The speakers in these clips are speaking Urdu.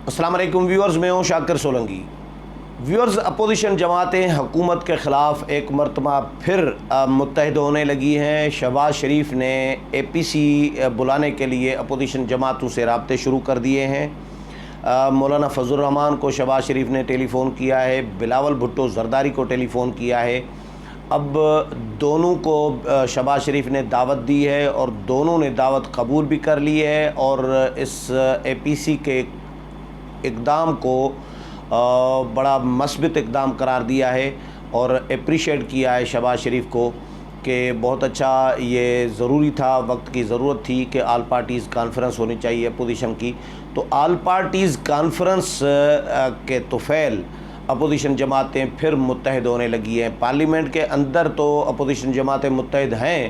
السلام علیکم ویورز، میں ہوں شاکر سولنگی۔ ویورز، اپوزیشن جماعتیں حکومت کے خلاف ایک مرتبہ پھر متحد ہونے لگی ہیں۔ شہباز شریف نے اے پی سی بلانے کے لیے اپوزیشن جماعتوں سے رابطے شروع کر دیے ہیں۔ مولانا فضل الرحمان کو شہباز شریف نے ٹیلی فون کیا ہے، بلاول بھٹو زرداری کو ٹیلی فون کیا ہے۔ اب دونوں کو شہباز شریف نے دعوت دی ہے اور دونوں نے دعوت قبول بھی کر لی ہے، اور اس اے پی سی کے اقدام کو بڑا مثبت اقدام قرار دیا ہے اور اپریشیٹ کیا ہے شہباز شریف کو کہ بہت اچھا، یہ ضروری تھا، وقت کی ضرورت تھی کہ آل پارٹیز کانفرنس ہونی چاہیے اپوزیشن کی۔ تو آل پارٹیز کانفرنس کے طفیل اپوزیشن جماعتیں پھر متحد ہونے لگی ہیں۔ پارلیمنٹ کے اندر تو اپوزیشن جماعتیں متحد ہیں،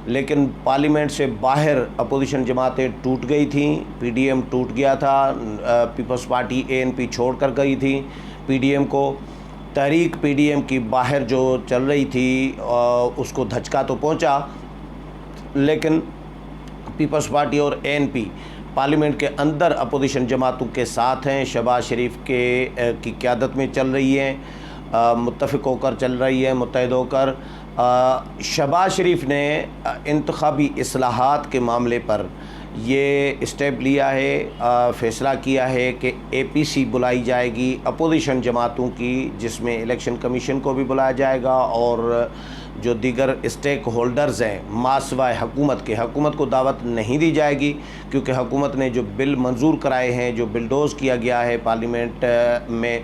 لیکن پارلیمنٹ سے باہر اپوزیشن جماعتیں ٹوٹ گئی تھیں۔ پی ڈی ایم ٹوٹ گیا تھا، پیپلز پارٹی اے این پی چھوڑ کر گئی تھی پی ڈی ایم کو۔ تحریک پی ڈی ایم کی باہر جو چل رہی تھی اس کو دھچکا تو پہنچا، لیکن پیپلز پارٹی اور اے این پی پارلیمنٹ کے اندر اپوزیشن جماعتوں کے ساتھ ہیں، شہباز شریف کی قیادت میں چل رہی ہیں، متفق ہو کر چل رہی ہے، متحد ہو کر۔ شہباز شریف نے انتخابی اصلاحات کے معاملے پر یہ اسٹیپ لیا ہے، فیصلہ کیا ہے کہ اے پی سی بلائی جائے گی اپوزیشن جماعتوں کی، جس میں الیکشن کمیشن کو بھی بلایا جائے گا اور جو دیگر اسٹیک ہولڈرز ہیں ماسوائے حکومت کو دعوت نہیں دی جائے گی، کیونکہ حکومت نے جو بل منظور کرائے ہیں، جو بلڈوز کیا گیا ہے پارلیمنٹ میں،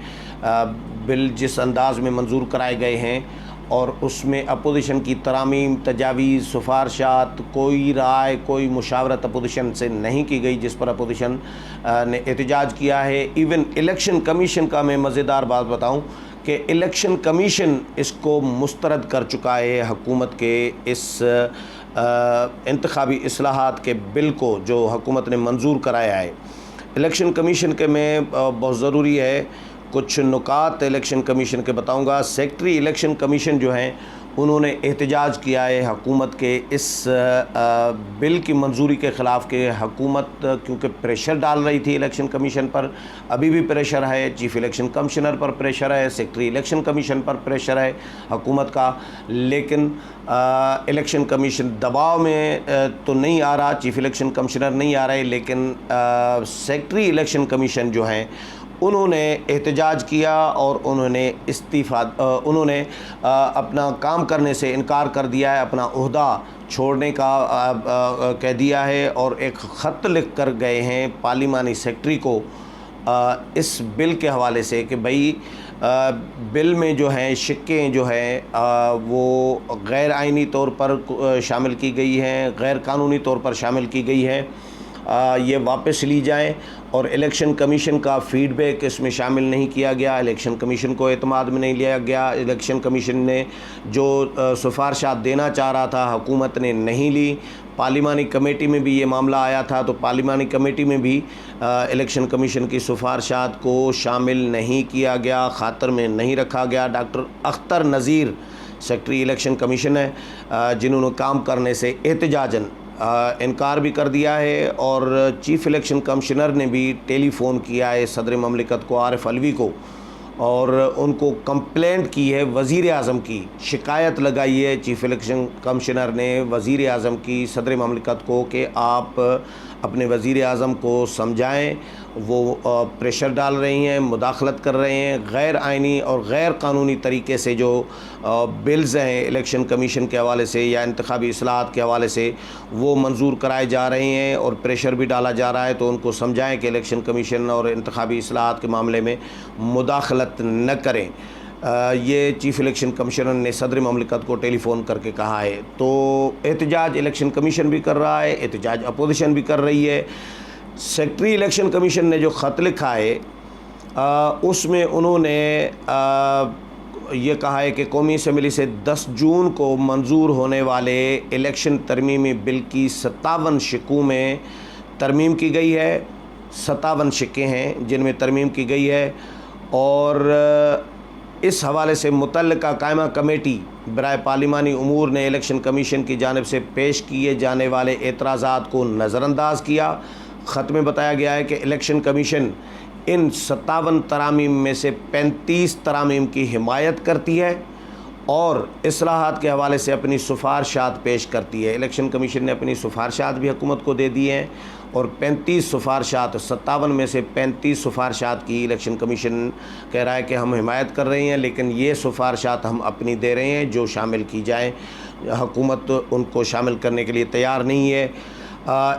بل جس انداز میں منظور کرائے گئے ہیں، اور اس میں اپوزیشن کی ترامیم، تجاویز، سفارشات، کوئی رائے، کوئی مشاورت اپوزیشن سے نہیں کی گئی، جس پر اپوزیشن نے احتجاج کیا ہے۔ ایون الیکشن کمیشن کا میں مزیدار بات بتاؤں کہ الیکشن کمیشن اس کو مسترد کر چکا ہے حکومت کے اس انتخابی اصلاحات کے بل کو جو حکومت نے منظور کرایا ہے۔ الیکشن کمیشن کے میں بہت ضروری ہے کچھ نکات الیکشن کمیشن کے بتاؤں گا۔ سیکٹری الیکشن کمیشن جو ہیں انہوں نے احتجاج کیا ہے حکومت کے اس بل کی منظوری کے خلاف، کہ حکومت کیونکہ پریشر ڈال رہی تھی الیکشن کمیشن پر، ابھی بھی پریشر ہے، چیف الیکشن کمشنر پر پریشر ہے، سیکٹری الیکشن کمیشن پر پریشر ہے حکومت کا، لیکن الیکشن کمیشن دباؤ میں تو نہیں آ رہا، چیف الیکشن کمشنر نہیں آ رہے، لیکن سیکٹری الیکشن کمیشن جو ہیں انہوں نے احتجاج کیا اور انہوں نے اپنا کام کرنے سے انکار کر دیا ہے، اپنا عہدہ چھوڑنے کا کہہ دیا ہے، اور ایک خط لکھ کر گئے ہیں پارلیمانی سیکٹری کو اس بل کے حوالے سے کہ بھئی بل میں جو ہیں شقیں جو ہیں وہ غیر آئینی طور پر شامل کی گئی ہیں، غیر قانونی طور پر شامل کی گئی ہے، یہ واپس لی جائیں، اور الیکشن کمیشن کا فیڈ بیک اس میں شامل نہیں کیا گیا، الیکشن کمیشن کو اعتماد میں نہیں لیا گیا، الیکشن کمیشن نے جو سفارشات دینا چاہ رہا تھا حکومت نے نہیں لی۔ پارلیمانی کمیٹی میں بھی یہ معاملہ آیا تھا، تو پارلیمانی کمیٹی میں بھی الیکشن کمیشن کی سفارشات کو شامل نہیں کیا گیا، خاطر میں نہیں رکھا گیا۔ Doctor Akhtar Nazir secretary election commission ہے، جنہوں نے کام کرنے سے احتجاجاً انکار بھی کر دیا ہے، اور چیف الیکشن کمشنر نے بھی ٹیلی فون کیا ہے صدر مملکت کو، عارف علوی کو، اور ان کو کمپلینٹ کی ہے، وزیر اعظم کی شکایت لگائی ہے چیف الیکشن کمشنر نے وزیر اعظم کی صدر مملکت کو کہ آپ اپنے وزیر اعظم کو سمجھائیں، وہ پریشر ڈال رہی ہیں، مداخلت کر رہے ہیں، غیر آئینی اور غیر قانونی طریقے سے جو بلز ہیں الیکشن کمیشن کے حوالے سے یا انتخابی اصلاحات کے حوالے سے وہ منظور کرائے جا رہے ہیں اور پریشر بھی ڈالا جا رہا ہے، تو ان کو سمجھائیں کہ الیکشن کمیشن اور انتخابی اصلاحات کے معاملے میں مداخلت نہ کریں۔ یہ چیف الیکشن کمشنر نے صدر مملکت کو ٹیلی فون کر کے کہا ہے۔ تو احتجاج الیکشن کمیشن بھی کر رہا ہے، احتجاج اپوزیشن بھی کر رہی ہے۔ سیکٹری الیکشن کمیشن نے جو خط لکھا ہے اس میں انہوں نے یہ کہا ہے کہ قومی اسمبلی سے 10 جون کو منظور ہونے والے الیکشن ترمیمی بل کی 57 شقوں میں ترمیم کی گئی ہے، 57 شقیں ہیں جن میں ترمیم کی گئی ہے، اور اس حوالے سے متعلقہ قائمہ کمیٹی برائے پارلیمانی امور نے الیکشن کمیشن کی جانب سے پیش کیے جانے والے اعتراضات کو نظر انداز کیا۔ خط میں بتایا گیا ہے کہ الیکشن کمیشن ان 57 ترامیم میں سے 35 ترامیم کی حمایت کرتی ہے اور اصلاحات کے حوالے سے اپنی سفارشات پیش کرتی ہے۔ الیکشن کمیشن نے اپنی سفارشات بھی حکومت کو دے دی ہیں اور 35 سفارشات 57 میں سے 35 سفارشات کی الیکشن کمیشن کہہ رہا ہے کہ ہم حمایت کر رہے ہیں، لیکن یہ سفارشات ہم اپنی دے رہے ہیں جو شامل کی جائیں۔ حکومت ان کو شامل کرنے کے لیے تیار نہیں ہے۔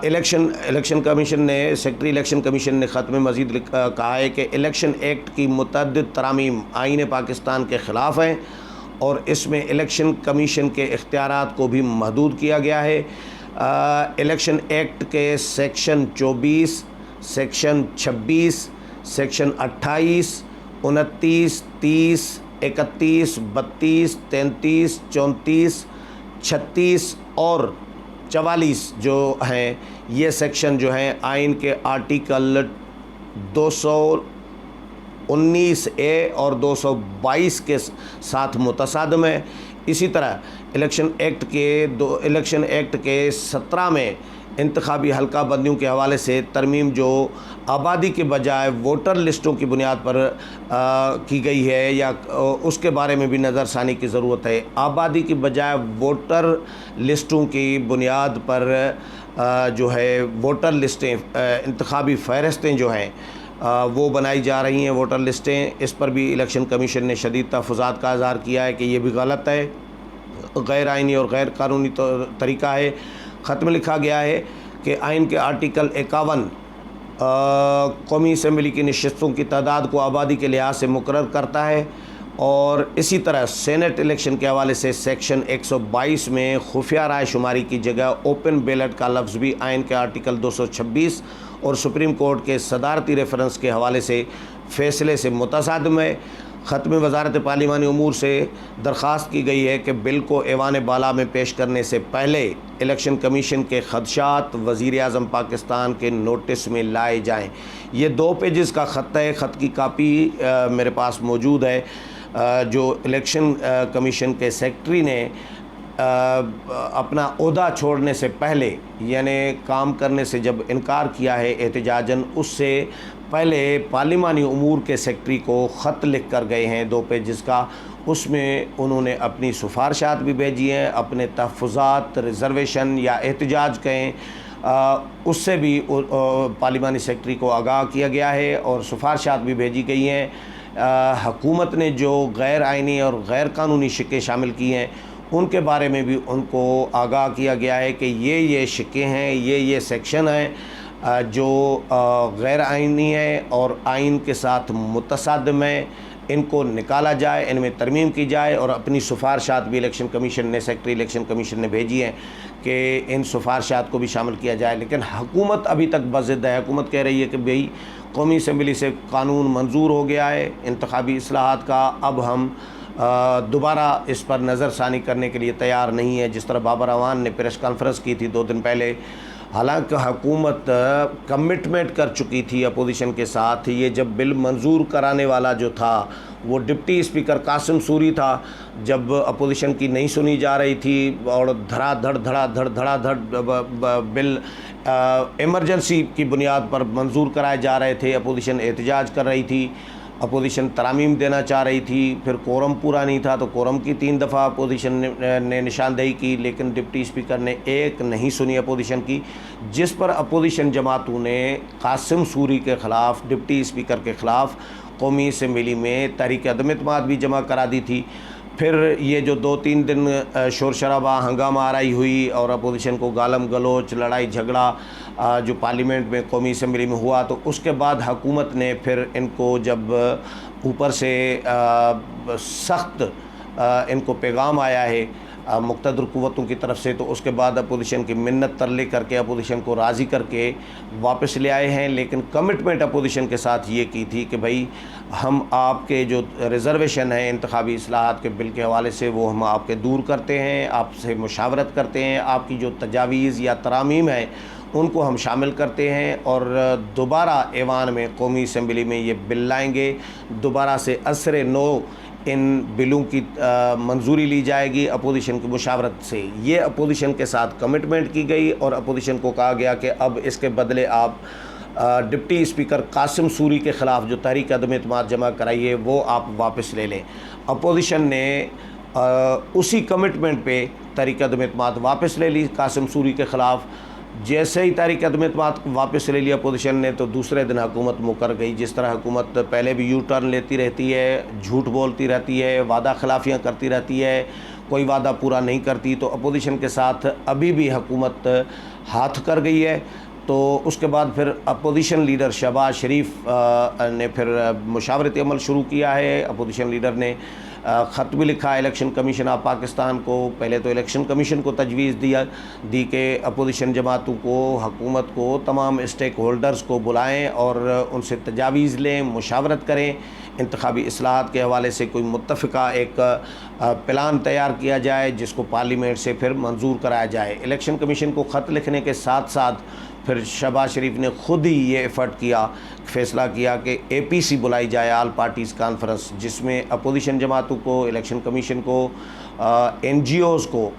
الیکشن کمیشن نے سیکٹری الیکشن کمیشن نے خط میں مزید کہا ہے کہ الیکشن ایکٹ کی متعدد ترامیم آئین پاکستان کے خلاف ہیں اور اس میں الیکشن کمیشن کے اختیارات کو بھی محدود کیا گیا ہے۔ الیکشن ایکٹ کے سیکشن 24، سیکشن 26، سیکشن 28، 29، 30، 31، 32، 33، 34، 36 اور 44 جو ہیں یہ سیکشن جو ہیں آئین کے آرٹیکل 219A اور 222 کے ساتھ متصادم ہے۔ اسی طرح الیکشن ایکٹ کے 17 میں انتخابی حلقہ بندیوں کے حوالے سے ترمیم جو آبادی کے بجائے ووٹر لسٹوں کی بنیاد پر کی گئی ہے یا اس کے بارے میں بھی نظر ثانی کی ضرورت ہے۔ آبادی کی بجائے ووٹر لسٹوں کی بنیاد پر جو ہے ووٹر لسٹیں انتخابی فہرستیں جو ہیں وہ بنائی جا رہی ہیں ووٹر لسٹیں، اس پر بھی الیکشن کمیشن نے شدید تحفظات کا اظہار کیا ہے کہ یہ بھی غلط ہے، غیر آئینی اور غیر قانونی طریقہ ہے۔ خط میں لکھا گیا ہے کہ آئین کے آرٹیکل 51 قومی اسمبلی کی نشستوں کی تعداد کو آبادی کے لحاظ سے مقرر کرتا ہے اور اسی طرح سینٹ الیکشن کے حوالے سے سیکشن 122 میں خفیہ رائے شماری کی جگہ اوپن بیلٹ کا لفظ بھی آئین کے آرٹیکل 226 اور سپریم کورٹ کے صدارتی ریفرنس کے حوالے سے فیصلے سے متصادم ہے۔ خط میں وزارت پارلیمانی امور سے درخواست کی گئی ہے کہ بل کو ایوان بالا میں پیش کرنے سے پہلے الیکشن کمیشن کے خدشات وزیر اعظم پاکستان کے نوٹس میں لائے جائیں۔ یہ 2 پیجز کا خط ہے، خط کی کاپی میرے پاس موجود ہے جو الیکشن کمیشن کے سیکٹری نے اپنا عہدہ چھوڑنے سے پہلے یعنی کام کرنے سے جب انکار کیا ہے احتجاجاً، اس سے پہلے پارلیمانی امور کے سیکٹری کو خط لکھ کر گئے ہیں 2 پیجز کا۔ اس میں انہوں نے اپنی سفارشات بھی بھیجی ہیں، اپنے تحفظات، ریزرویشن یا احتجاج کہیں اس سے بھی پارلیمانی سیکٹری کو آگاہ کیا گیا ہے اور سفارشات بھی بھیجی گئی ہیں۔ حکومت نے جو غیر آئینی اور غیر قانونی شکیں شامل کی ہیں ان کے بارے میں بھی ان کو آگاہ کیا گیا ہے کہ یہ شکیں ہیں، یہ سیکشن ہیں جو غیر آئینی ہے اور آئین کے ساتھ متصادم ہے، ان کو نکالا جائے، ان میں ترمیم کی جائے اور اپنی سفارشات بھی الیکشن کمیشن نے سیکٹری الیکشن کمیشن نے بھیجی ہیں کہ ان سفارشات کو بھی شامل کیا جائے۔ لیکن حکومت ابھی تک بضد ہے۔ حکومت کہہ رہی ہے کہ بھئی قومی اسمبلی سے قانون منظور ہو گیا ہے انتخابی اصلاحات کا، اب ہم دوبارہ اس پر نظر ثانی کرنے کے لیے تیار نہیں ہے، جس طرح بابر اعوان نے پریس کانفرنس کی تھی 2 دن پہلے۔ حالانکہ حکومت کمٹمنٹ کر چکی تھی اپوزیشن کے ساتھ، یہ جب بل منظور کرانے والا جو تھا وہ ڈپٹی اسپیکر قاسم سوری تھا، جب اپوزیشن کی نہیں سنی جا رہی تھی اور دھڑا دھڑ بل ایمرجنسی کی بنیاد پر منظور کرائے جا رہے تھے، اپوزیشن احتجاج کر رہی تھی، اپوزیشن ترامیم دینا چاہ رہی تھی، پھر کورم پورا نہیں تھا تو کورم کی 3 دفعہ اپوزیشن نے نشاندہی کی، لیکن ڈپٹی اسپیکر نے ایک نہیں سنی اپوزیشن کی، جس پر اپوزیشن جماعتوں نے قاسم سوری کے خلاف، ڈپٹی اسپیکر کے خلاف قومی اسمبلی میں تحریک عدم اعتماد بھی جمع کرا دی تھی۔ پھر یہ جو 2-3 دن شور شرابہ ہنگامہ آرائی ہوئی اور اپوزیشن کو گالم گلوچ لڑائی جھگڑا جو پارلیمنٹ میں قومی اسمبلی میں ہوا، تو اس کے بعد حکومت نے پھر ان کو جب اوپر سے سخت ان کو پیغام آیا ہے مقتدر قوتوں کی طرف سے، تو اس کے بعد اپوزیشن کی منت ترلے کر کے اپوزیشن کو راضی کر کے واپس لے آئے ہیں۔ لیکن کمٹمنٹ اپوزیشن کے ساتھ یہ کی تھی کہ بھائی ہم آپ کے جو ریزرویشن ہیں انتخابی اصلاحات کے بل کے حوالے سے وہ ہم آپ کے دور کرتے ہیں، آپ سے مشاورت کرتے ہیں، آپ کی جو تجاویز یا ترامیم ہیں ان کو ہم شامل کرتے ہیں اور دوبارہ ایوان میں قومی اسمبلی میں یہ بل لائیں گے، دوبارہ سے عصر نو ان بلوں کی منظوری لی جائے گی اپوزیشن کی مشاورت سے۔ یہ اپوزیشن کے ساتھ کمٹمنٹ کی گئی اور اپوزیشن کو کہا گیا کہ اب اس کے بدلے آپ ڈپٹی اسپیکر قاسم سوری کے خلاف جو تحریک عدم اعتماد جمع کرائی ہے وہ آپ واپس لے لیں۔ اپوزیشن نے اسی کمٹمنٹ پہ تحریک عدم اعتماد واپس لے لی قاسم سوری کے خلاف۔ جیسے ہی تحریک عدم اعتماد واپس لے لیا اپوزیشن نے تو دوسرے دن حکومت مکر گئی۔ جس طرح حکومت پہلے بھی یو ٹرن لیتی رہتی ہے، جھوٹ بولتی رہتی ہے، وعدہ خلافیاں کرتی رہتی ہے، کوئی وعدہ پورا نہیں کرتی، تو اپوزیشن کے ساتھ ابھی بھی حکومت ہاتھ کر گئی ہے۔ تو اس کے بعد پھر اپوزیشن لیڈر شہباز شریف نے پھر مشاورتی عمل شروع کیا ہے۔ اپوزیشن لیڈر نے خط بھی لکھا الیکشن کمیشن آف پاکستان کو۔ پہلے تو الیکشن کمیشن کو تجویز دی کہ اپوزیشن جماعتوں کو، حکومت کو، تمام اسٹیک ہولڈرز کو بلائیں اور ان سے تجاویز لیں، مشاورت کریں، انتخابی اصلاحات کے حوالے سے کوئی متفقہ ایک پلان تیار کیا جائے جس کو پارلیمنٹ سے پھر منظور کرایا جائے۔ الیکشن کمیشن کو خط لکھنے کے ساتھ ساتھ پھر شہباز شریف نے خود ہی یہ ایفرٹ کیا، فیصلہ کیا کہ اے پی سی بلائی جائے، آل پارٹیز کانفرنس، جس میں اپوزیشن جماعتوں کو، الیکشن کمیشن کو، این جی اوز کو،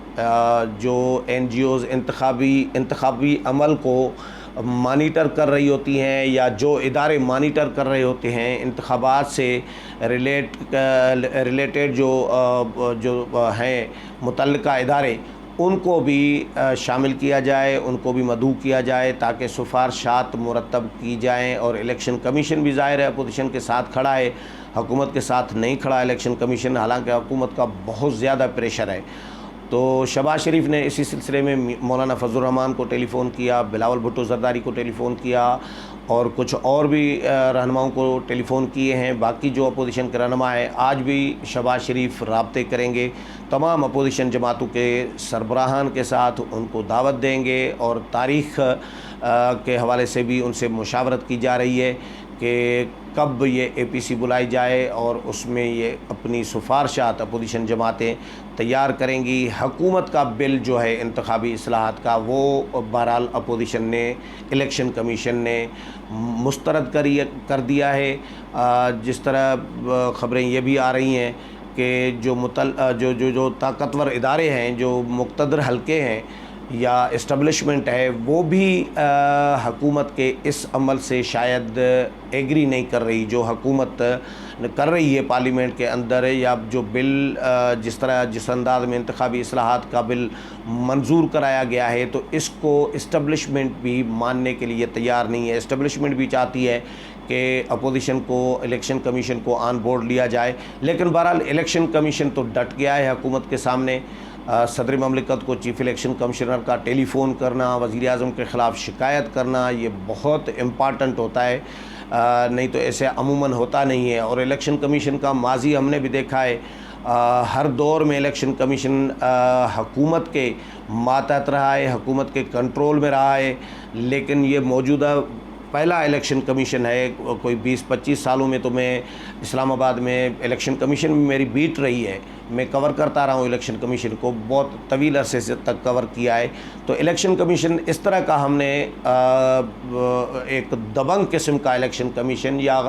جو این جی اوز انتخابی عمل کو مانیٹر کر رہی ہوتی ہیں یا جو ادارے مانیٹر کر رہے ہوتے ہیں انتخابات سے ریلیٹڈ جو ہیں متعلقہ ادارے، ان کو بھی شامل کیا جائے، ان کو بھی مدعو کیا جائے تاکہ سفارشات مرتب کی جائیں۔ اور الیکشن کمیشن بھی ظاہر ہے اپوزیشن کے ساتھ کھڑا ہے، حکومت کے ساتھ نہیں کھڑا الیکشن کمیشن، حالانکہ حکومت کا بہت زیادہ پریشر ہے۔ تو شہباز شریف نے اسی سلسلے میں مولانا فضل الرحمان کو ٹیلی فون کیا، بلاول بھٹو زرداری کو ٹیلی فون کیا اور کچھ اور بھی رہنماؤں کو ٹیلی فون کیے ہیں۔ باقی جو اپوزیشن کے رہنما ہیں آج بھی شہباز شریف رابطے کریں گے تمام اپوزیشن جماعتوں کے سربراہان کے ساتھ، ان کو دعوت دیں گے اور تاریخ کے حوالے سے بھی ان سے مشاورت کی جا رہی ہے کہ کب یہ اے پی سی بلائی جائے اور اس میں یہ اپنی سفارشات اپوزیشن جماعتیں تیار کریں گی۔ حکومت کا بل جو ہے انتخابی اصلاحات کا وہ بہرحال اپوزیشن نے، الیکشن کمیشن نے مسترد کر دیا ہے۔ جس طرح خبریں یہ بھی آ رہی ہیں کہ جو طاقتور ادارے ہیں، جو مقتدر حلقے ہیں یا اسٹیبلشمنٹ ہے، وہ بھی حکومت کے اس عمل سے شاید ایگری نہیں کر رہی جو حکومت کر رہی ہے پارلیمنٹ کے اندر، یا جو بل جس انداز میں انتخابی اصلاحات کا بل منظور کرایا گیا ہے، تو اس کو اسٹیبلشمنٹ بھی ماننے کے لیے تیار نہیں ہے۔ اسٹیبلشمنٹ بھی چاہتی ہے کہ اپوزیشن کو، الیکشن کمیشن کو آن بورڈ لیا جائے، لیکن بہرحال الیکشن کمیشن تو ڈٹ گیا ہے حکومت کے سامنے۔ صدر مملکت کو چیف الیکشن کمشنر کا ٹیلی فون کرنا، وزیر اعظم کے خلاف شکایت کرنا، یہ بہت امپارٹنٹ ہوتا ہے، نہیں تو ایسے عموماً ہوتا نہیں ہے۔ اور الیکشن کمیشن کا ماضی ہم نے بھی دیکھا ہے، ہر دور میں الیکشن کمیشن حکومت کے ماتحت رہا ہے، حکومت کے کنٹرول میں رہا ہے، لیکن یہ موجودہ پہلا الیکشن کمیشن ہے۔ کوئی 20-25 سالوں میں تو میں اسلام آباد میں الیکشن کمیشن میں میری بیٹ رہی ہے، میں کور کرتا رہا ہوں الیکشن کمیشن کو، بہت طویل عرصے سے تک کور کیا ہے۔ تو الیکشن کمیشن اس طرح کا ہم نے ایک دبنگ قسم کا الیکشن کمیشن یا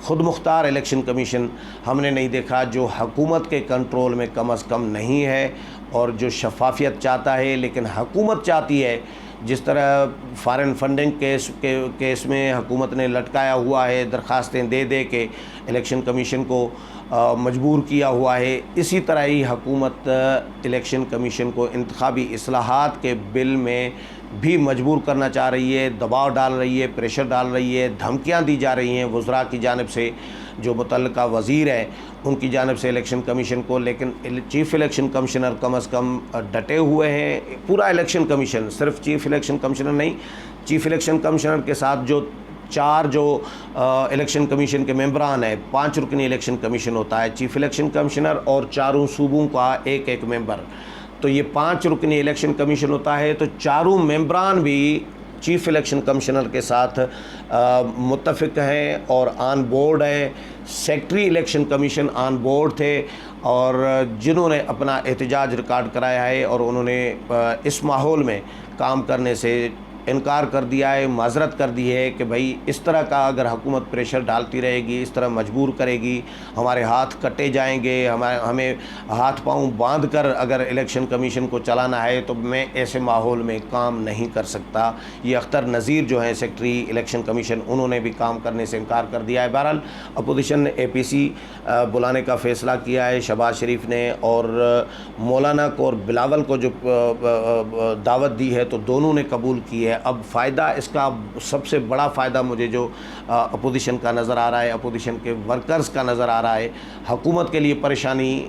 خود مختار الیکشن کمیشن ہم نے نہیں دیکھا، جو حکومت کے کنٹرول میں کم از کم نہیں ہے اور جو شفافیت چاہتا ہے۔ لیکن حکومت چاہتی ہے، جس طرح فارن فنڈنگ کیس میں حکومت نے لٹکایا ہوا ہے، درخواستیں دے دے کے الیکشن کمیشن کو مجبور کیا ہوا ہے، اسی طرح ہی حکومت الیکشن کمیشن کو انتخابی اصلاحات کے بل میں بھی مجبور کرنا چاہ رہی ہے، دباؤ ڈال رہی ہے، پریشر ڈال رہی ہے، دھمکیاں دی جا رہی ہیں وزراء کی جانب سے، جو متعلقہ وزیر ہیں ان کی جانب سے الیکشن کمیشن کو۔ لیکن چیف الیکشن کمشنر کم از کم ڈٹے ہوئے ہیں، پورا الیکشن کمیشن، صرف چیف الیکشن کمشنر نہیں، چیف الیکشن کمشنر کے ساتھ جو 4 الیکشن کمیشن کے ممبران ہیں، 5 رکنی الیکشن کمیشن ہوتا ہے، چیف الیکشن کمشنر اور 4 صوبوں کا ایک ممبر، تو یہ 5 رکنی الیکشن کمیشن ہوتا ہے۔ تو 4 ممبران بھی چیف الیکشن کمشنر کے ساتھ متفق ہیں اور آن بورڈ ہیں۔ Secretary election commission on board تھے اور جنہوں نے اپنا احتجاج ریکارڈ کرایا ہے، اور انہوں نے اس ماحول میں کام کرنے سے انکار کر دیا ہے، معذرت کر دی ہے کہ بھائی اس طرح کا اگر حکومت پریشر ڈالتی رہے گی، اس طرح مجبور کرے گی، ہمارے ہاتھ کٹے جائیں گے، ہمیں ہاتھ پاؤں باندھ کر اگر الیکشن کمیشن کو چلانا ہے تو میں ایسے ماحول میں کام نہیں کر سکتا۔ یہ اختر نذیر جو ہیں سیکٹری الیکشن کمیشن، انہوں نے بھی کام کرنے سے انکار کر دیا ہے۔ بہرحال اپوزیشن نے اے پی سی بلانے کا فیصلہ کیا ہے شہباز شریف نے، اور مولانا کو اور بلاول کو جو دعوت دی ہے تو دونوں نے قبول کی ہے۔ اب فائدہ اس کا سب سے بڑا فائدہ مجھے جو اپوزیشن کا نظر آ رہا ہے، اپوزیشن کے ورکرز کا نظر آ رہا ہے، حکومت کے لیے پریشانی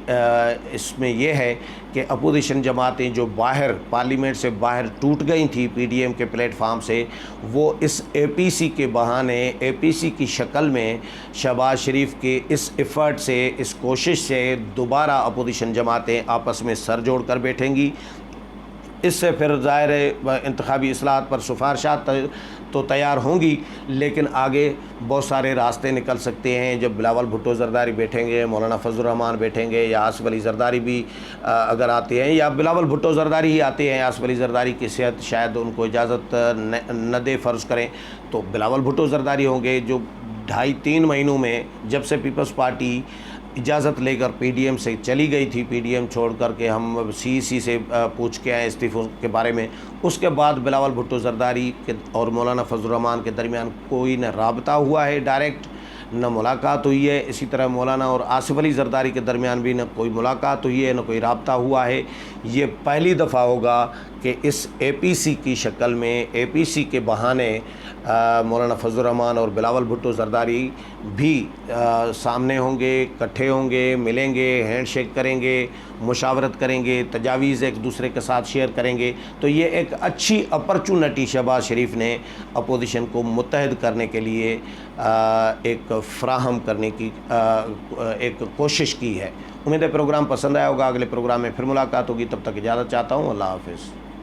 اس میں یہ ہے کہ اپوزیشن جماعتیں جو باہر پارلیمنٹ سے باہر ٹوٹ گئی تھیں پی ڈی ایم کے پلیٹ فارم سے، وہ اس اے پی سی کے بہانے، اے پی سی کی شکل میں شہباز شریف کے اس ایفرٹ سے، اس کوشش سے دوبارہ اپوزیشن جماعتیں آپس میں سر جوڑ کر بیٹھیں گی۔ اس سے پھر ظاہر ہے انتخابی اصلاحات پر سفارشات تو تیار ہوں گی، لیکن آگے بہت سارے راستے نکل سکتے ہیں۔ جب بلاول بھٹو زرداری بیٹھیں گے، مولانا فضل الرحمان بیٹھیں گے، یا آصف علی زرداری بھی اگر آتے ہیں، یا بلاول بھٹو زرداری ہی آتے ہیں، آصف علی زرداری کی صحت شاید ان کو اجازت نہ دے فرض کریں، تو بلاول بھٹو زرداری ہوں گے، جو 2.5-3 مہینوں میں جب سے پیپلز پارٹی اجازت لے کر پی ڈی ایم سے چلی گئی تھی، پی ڈی ایم چھوڑ کر کے ہم سی سی سے پوچھ کے آئے استعفوں کے بارے میں، اس کے بعد بلاول بھٹو زرداری اور مولانا فضل الرحمان کے درمیان کوئی نہ رابطہ ہوا ہے ڈائریکٹ، نہ ملاقات ہوئی ہے۔ اسی طرح مولانا اور آصف علی زرداری کے درمیان بھی نہ کوئی ملاقات ہوئی ہے، نہ کوئی رابطہ ہوا ہے۔ یہ پہلی دفعہ ہوگا کہ اس اے پی سی کی شکل میں، اے پی سی کے بہانے مولانا فضل الرحمان اور بلاول بھٹو زرداری بھی سامنے ہوں گے، اکٹھے ہوں گے، ملیں گے، ہینڈ شیک کریں گے، مشاورت کریں گے، تجاویز ایک دوسرے کے ساتھ شیئر کریں گے۔ تو یہ ایک اچھی اپرچونٹی شہباز شریف نے اپوزیشن کو متحد کرنے کے لیے ایک فراہم کرنے کی ایک کوشش کی ہے۔ امید ہے پروگرام پسند آیا ہوگا، اگلے پروگرام میں پھر ملاقات ہوگی، تب تک اجازت چاہتا ہوں، اللہ حافظ۔